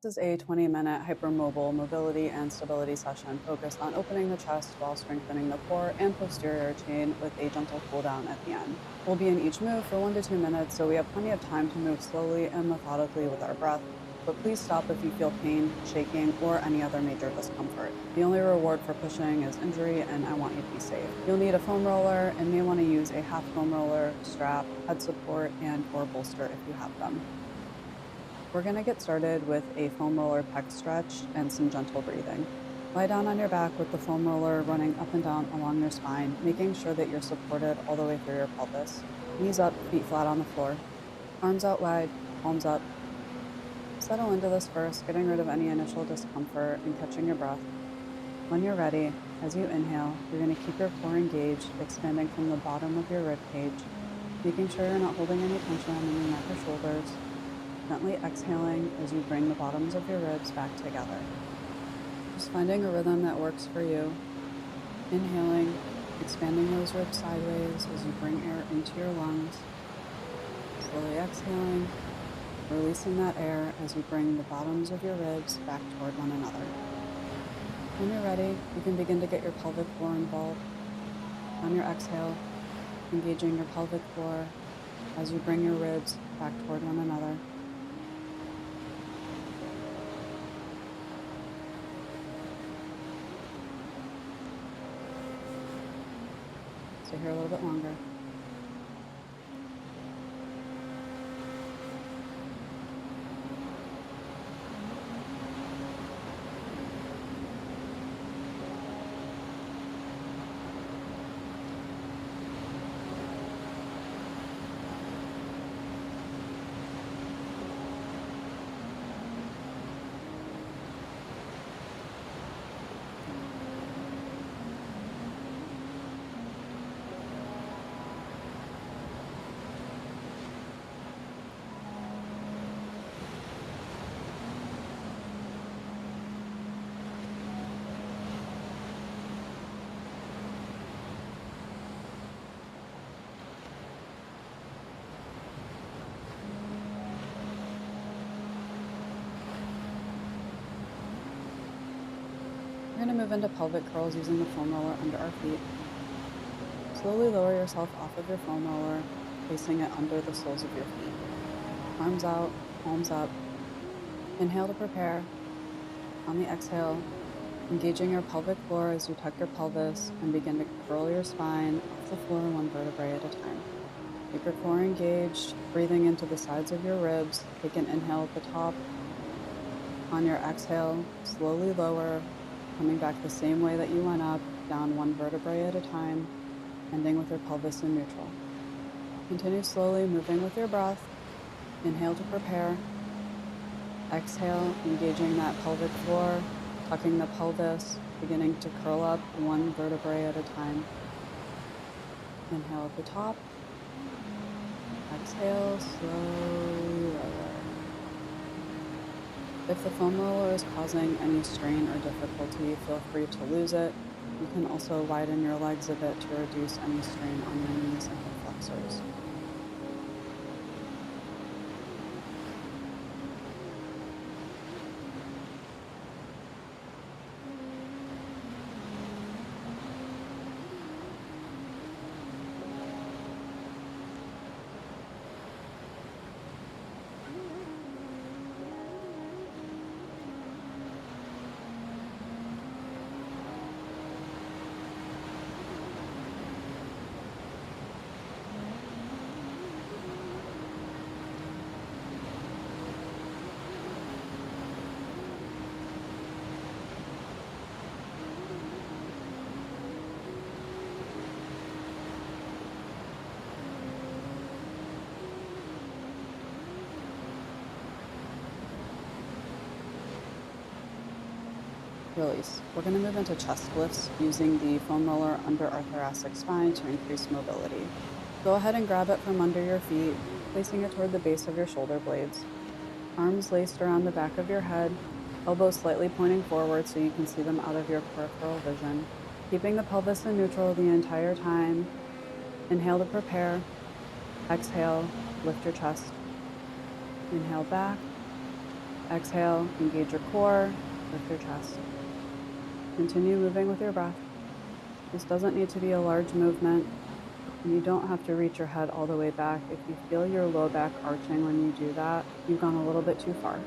This is a 20-minute hypermobile mobility and stability session focused on opening the chest while strengthening the core and posterior chain with a gentle cool down at the end. We'll be in each move for 1 to 2 minutes, so we have plenty of time to move slowly and methodically with our breath, but please stop if you feel pain, shaking, or any other major discomfort. The only reward for pushing is injury, and I want you to be safe. You'll need a foam roller and may want to use a half foam roller, strap, head support, and/or bolster if you have them. We're going to get started with a foam roller pec stretch and some gentle breathing. Lie down on your back with the foam roller running up and down along your spine, making sure that you're supported all the way through your pelvis. Knees up, feet flat on the floor. Arms out wide, palms up. Settle into this first, getting rid of any initial discomfort and catching your breath. When you're ready, as you inhale, you're going to keep your core engaged, expanding from the bottom of your rib cage, making sure you're not holding any tension in your neck or shoulders. Gently exhaling as you bring the bottoms of your ribs back together. Just finding a rhythm that works for you. Inhaling, expanding those ribs sideways as you bring air into your lungs. Slowly exhaling, releasing that air as you bring the bottoms of your ribs back toward one another. When you're ready, you can begin to get your pelvic floor involved. On your exhale, engaging your pelvic floor as you bring your ribs back toward one another. Stay here a little bit longer. We're going to move into pelvic curls using the foam roller under our feet. Slowly lower yourself off of your foam roller, placing it under the soles of your feet. Arms out, palms up. Inhale to prepare. On the exhale, engaging your pelvic floor as you tuck your pelvis and begin to curl your spine off the floor one vertebrae at a time. Keep your core engaged, breathing into the sides of your ribs. Take an inhale at the top. On your exhale, slowly lower, coming back the same way that you went up, down one vertebrae at a time, ending with your pelvis in neutral. Continue slowly moving with your breath. Inhale to prepare. Exhale, engaging that pelvic floor, tucking the pelvis, beginning to curl up one vertebrae at a time. Inhale at the top. Exhale, slowly lower. If the foam roller is causing any strain or difficulty, feel free to lose it. You can also widen your legs a bit to reduce any strain on your knees and hip flexors. Release. We're going to move into chest lifts using the foam roller under our thoracic spine to increase mobility. Go ahead and grab it from under your feet, placing it toward the base of your shoulder blades. Arms laced around the back of your head, elbows slightly pointing forward so you can see them out of your peripheral vision. Keeping the pelvis in neutral the entire time. Inhale to prepare. Exhale, lift your chest. Inhale back. Exhale, engage your core, lift your chest. Continue moving with your breath. This doesn't need to be a large movement, and you don't have to reach your head all the way back. If you feel your low back arching when you do that, you've gone a little bit too far.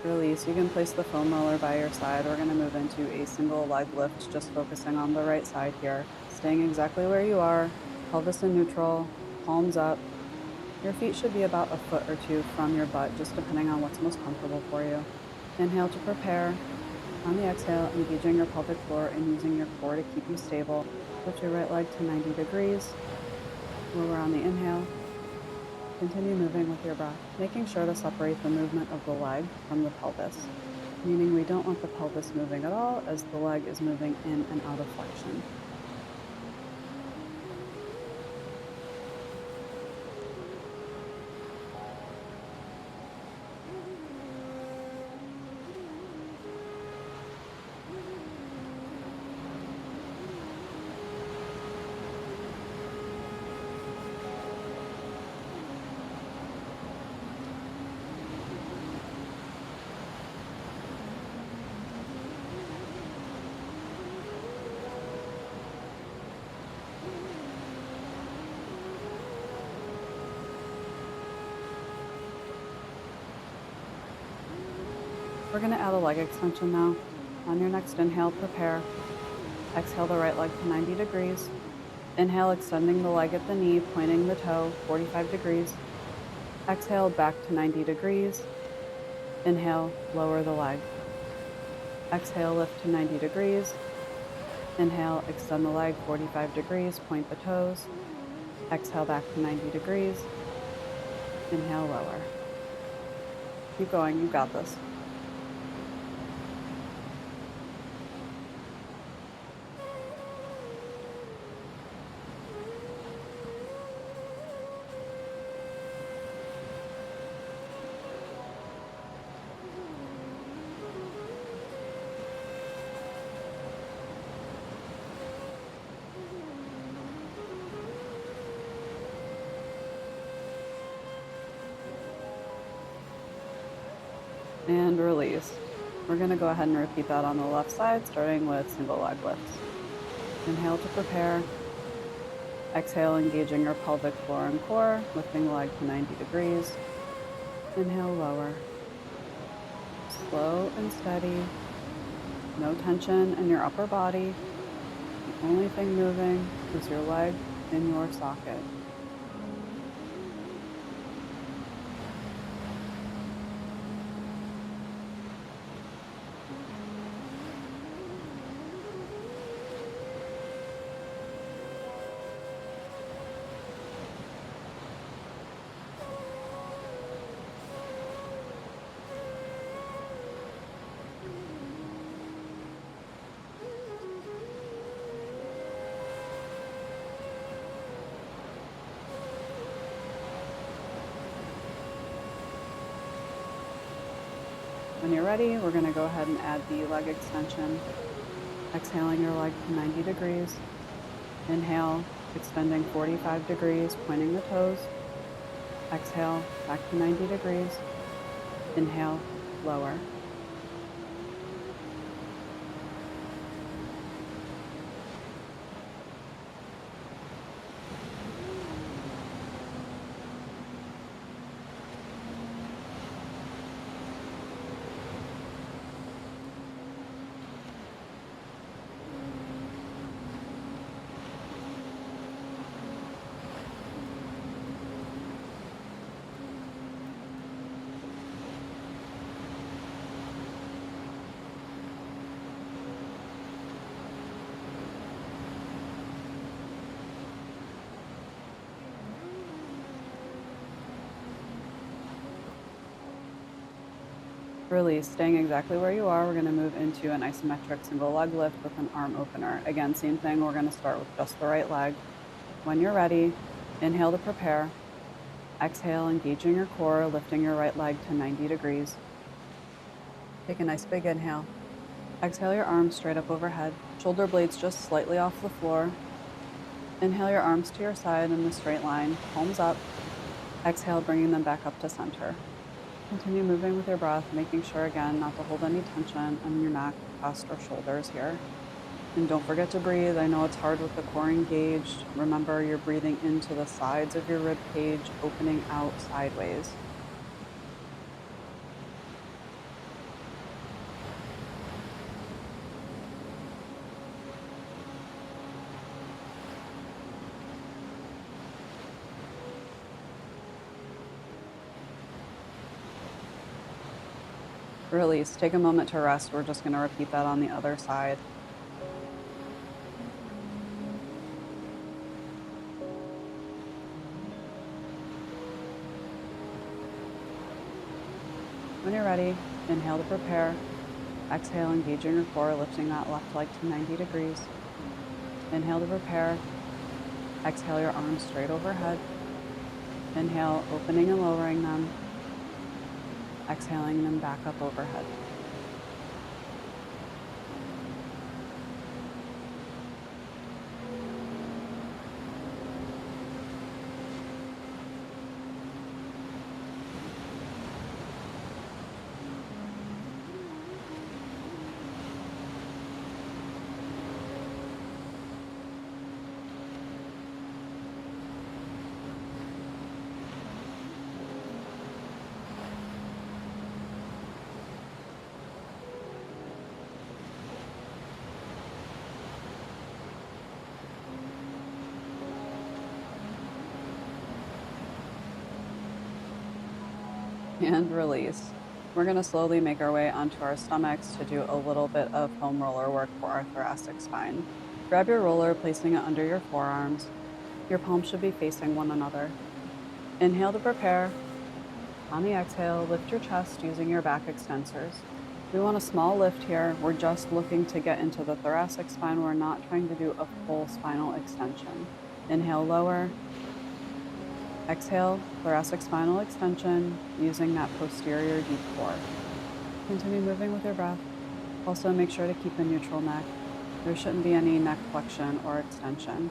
Release. You can place the foam roller by your side. We're going to move into a single leg lift, just focusing on the right side here. Staying exactly where you are, pelvis in neutral, palms up. Your feet should be about a foot or two from your butt, just depending on what's most comfortable for you. Inhale to prepare. On the exhale, engaging your pelvic floor and using your core to keep you stable. Lift your right leg to 90 degrees. Lower on the inhale. Continue moving with your breath, making sure to separate the movement of the leg from the pelvis, meaning we don't want the pelvis moving at all as the leg is moving in and out of flexion. We're going to add a leg extension now. On your next inhale, prepare. Exhale the right leg to 90 degrees. Inhale, extending the leg at the knee, pointing the toe, 45 degrees. Exhale, back to 90 degrees. Inhale, lower the leg. Exhale, lift to 90 degrees. Inhale, extend the leg, 45 degrees, point the toes. Exhale, back to 90 degrees. Inhale, lower. Keep going, you got this. And release. We're going to go ahead and repeat that on the left side, starting with single leg lifts. Inhale to prepare. Exhale, engaging your pelvic floor and core, lifting the leg to 90 degrees. Inhale, lower. Slow and steady. No tension in your upper body. The only thing moving is your leg in your socket. When you're ready, we're going to go ahead and add the leg extension. Exhaling your leg to 90 degrees. Inhale, extending 45 degrees, pointing the toes. Exhale, back to 90 degrees. Inhale, lower. Release. Staying exactly where you are, we're going to move into an isometric single leg lift with an arm opener. Again, same thing, we're going to start with just the right leg. When you're ready, inhale to prepare. Exhale, engaging your core, lifting your right leg to 90 degrees. Take a nice big inhale. Exhale your arms straight up overhead, shoulder blades just slightly off the floor. Inhale your arms to your side in a straight line, palms up. Exhale, bringing them back up to center. Continue moving with your breath, making sure again not to hold any tension on your neck, chest, or shoulders here. And don't forget to breathe. I know it's hard with the core engaged. Remember, you're breathing into the sides of your rib cage, opening out sideways. Release. Take a moment to rest. We're just going to repeat that on the other side. When you're ready, inhale to prepare. Exhale, engaging your core, lifting that left leg to 90 degrees. Inhale to prepare. Exhale your arms straight overhead. Inhale, opening and lowering them. Exhaling them back up overhead. And release. We're going to slowly make our way onto our stomachs to do a little bit of foam roller work for our thoracic spine. Grab your roller, placing it under your forearms. Your palms should be facing one another. Inhale to prepare. On the exhale, lift your chest using your back extensors. We want a small lift here. We're just looking to get into the thoracic spine. We're not trying to do a full spinal extension. Inhale, lower. Exhale, thoracic spinal extension using that posterior deep core. Continue moving with your breath. Also make sure to keep a neutral neck. There shouldn't be any neck flexion or extension.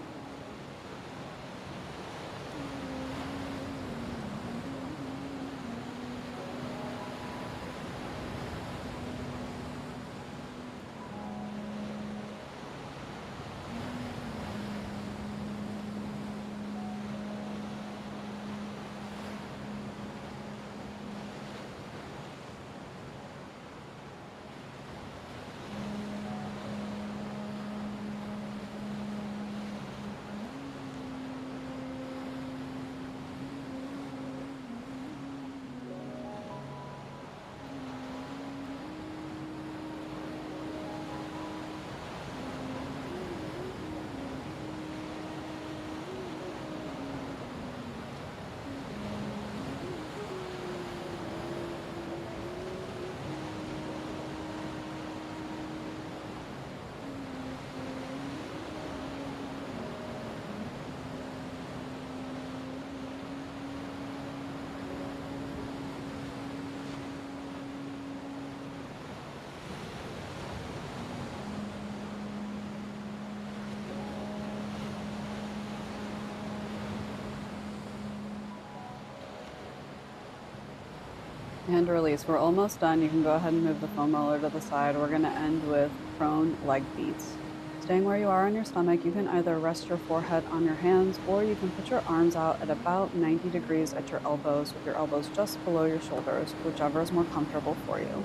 And release. We're almost done. You can go ahead and move the foam roller to the side. We're going to end with prone leg beats. Staying where you are on your stomach, you can either rest your forehead on your hands or you can put your arms out at about 90 degrees at your elbows with your elbows just below your shoulders, whichever is more comfortable for you.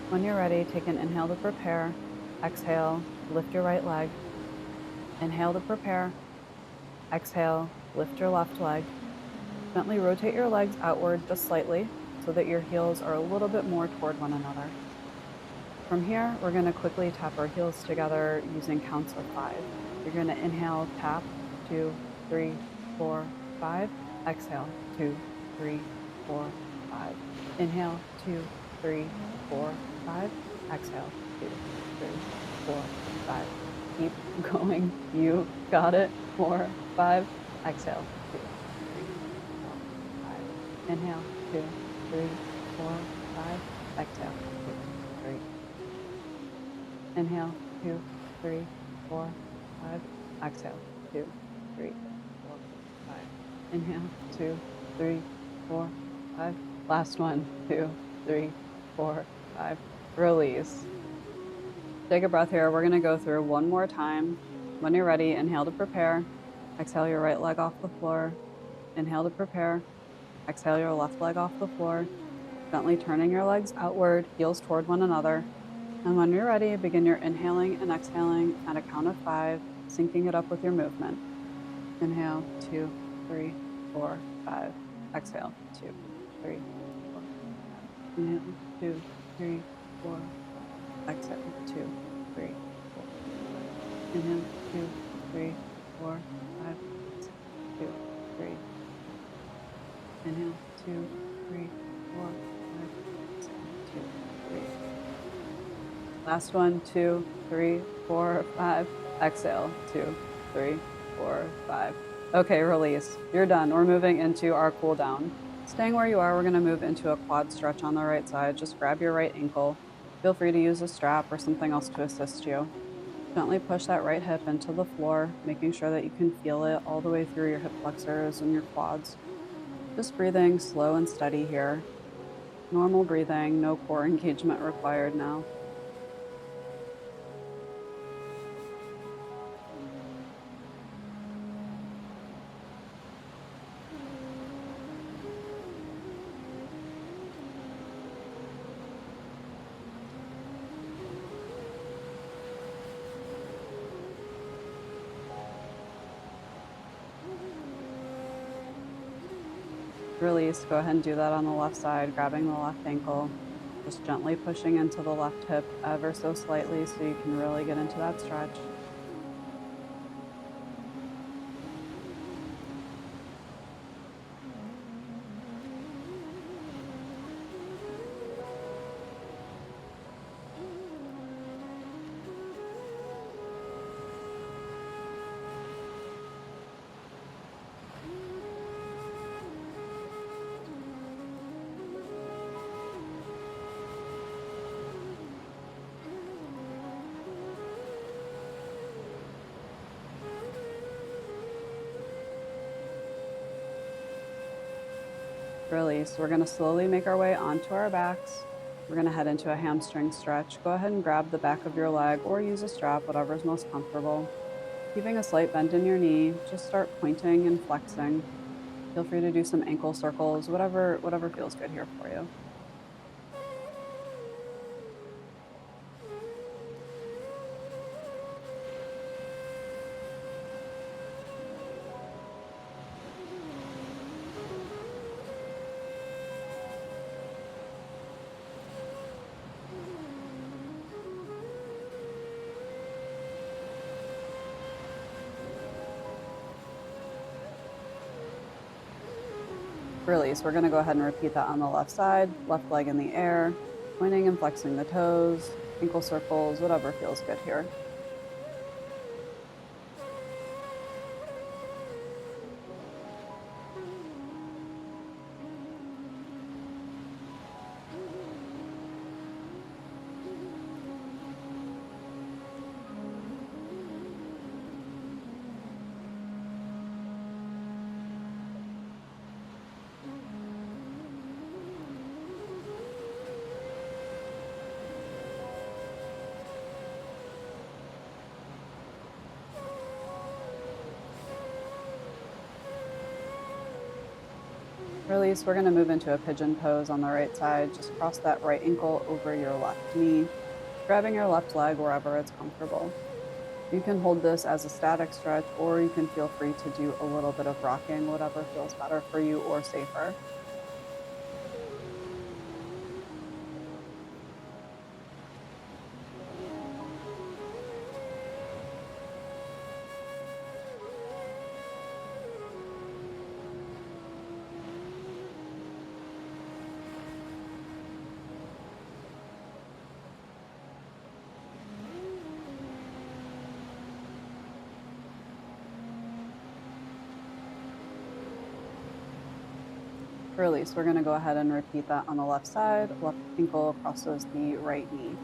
When you're ready, take an inhale to prepare. Exhale, lift your right leg. Inhale to prepare. Exhale, lift your left leg. Gently rotate your legs outward just slightly so that your heels are a little bit more toward one another. From here, we're going to quickly tap our heels together using counts of 5. You're going to inhale, tap, 2, 3, 4, 5. Exhale, 2, 3, 4, 5. Inhale, 2, 3, 4, 5. Exhale, 2, 3, 4, 5. Keep going. You got it. 4, 5. Exhale, 2, 3, 4, 5. Inhale, 2, 3, 4, 5. Exhale, 2, 3. Inhale, 2, 3, 4, 5. Exhale, 2, 3, 4, 5. Inhale, 2, 3, 4, 5. Last one, 2, 3, 4, 5. Release. Take a breath here. We're going to go through one more time. When you're ready, inhale to prepare. Exhale your right leg off the floor. Inhale to prepare. Exhale your left leg off the floor. Gently turning your legs outward, heels toward one another. And when you're ready, begin your inhaling and exhaling at a count of 5, syncing it up with your movement. Inhale, 2, 3, 4, 5. Exhale, 2, 3, 4, 5. Inhale, 2, 3, 4, 5. Exhale, 2, 3, 4, 5. Inhale, 2, 3, 4, 5. Exhale, 2, 3, 4, 5. Inhale, 2, 3, 4, 5. Exhale, 2, 3, 4, 5. Last one, 2, 3, 4, 5. Exhale, 2, 3, 4, 5. Okay, release. You're done. We're moving into our cool down. Staying where you are, we're going to move into a quad stretch on the right side. Just grab your right ankle. Feel free to use a strap or something else to assist you. Gently push that right hip into the floor, making sure that you can feel it all the way through your hip flexors and your quads. Just breathing slow and steady here. Normal breathing, no core engagement required now. Release. Go ahead and do that on the left side, grabbing the left ankle, just gently pushing into the left hip ever so slightly so you can really get into that stretch. Release. We're going to slowly make our way onto our backs. We're going to head into a hamstring stretch. Go ahead and grab the back of your leg or use a strap, whatever is most comfortable. Keeping a slight bend in your knee, just start pointing and flexing. Feel free to do some ankle circles, whatever feels good here for you. Release. We're going to go ahead and repeat that on the left side, left leg in the air, pointing and flexing the toes, ankle circles, whatever feels good here. Release. We're going to move into a pigeon pose on the right side. Just cross that right ankle over your left knee, grabbing your left leg wherever it's comfortable. You can hold this as a static stretch, or you can feel free to do a little bit of rocking, whatever feels better for you or safer. Release. We're going to go ahead and repeat that on the left side. Left ankle crosses the right knee.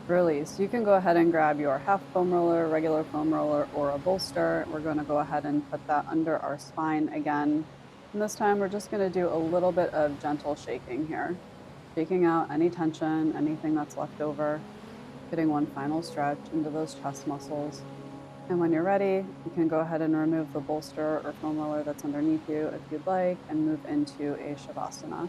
Release. You can go ahead and grab your half foam roller, regular foam roller, or a bolster. We're going to go ahead and put that under our spine again. And this time we're just going to do a little bit of gentle shaking here. Shaking out any tension, anything that's left over, getting one final stretch into those chest muscles. And when you're ready, you can go ahead and remove the bolster or foam roller that's underneath you if you'd like and move into a Shavasana.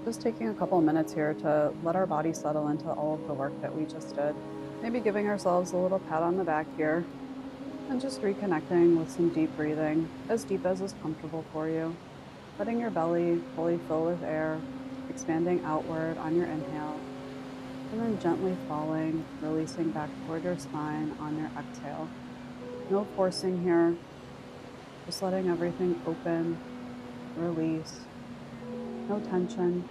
Just taking a couple of minutes here to let our body settle into all of the work that we just did. Maybe giving ourselves a little pat on the back here and just reconnecting with some deep breathing, as deep as is comfortable for you. Letting your belly fully fill with air, expanding outward on your inhale, and then gently falling, releasing back toward your spine on your exhale. No forcing here, just letting everything open, release. No tension.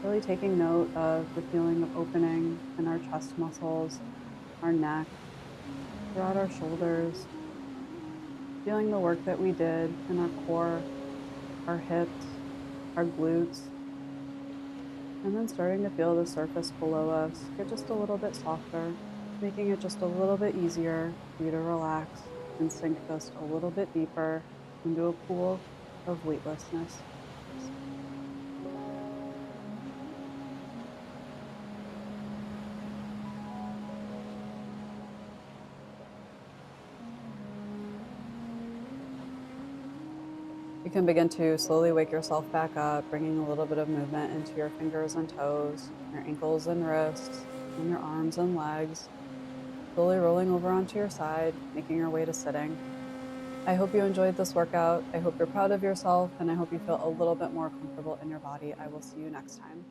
Really taking note of the feeling of opening in our chest muscles, our neck, throughout our shoulders. Feeling the work that we did in our core, our hips, our glutes. And then starting to feel the surface below us get just a little bit softer, making it just a little bit easier for you to relax and sink just a little bit deeper into a pool of weightlessness. You can begin to slowly wake yourself back up, bringing a little bit of movement into your fingers and toes, your ankles and wrists, and your arms and legs. Slowly rolling over onto your side, making your way to sitting. I hope you enjoyed this workout. I hope you're proud of yourself, and I hope you feel a little bit more comfortable in your body. I will see you next time.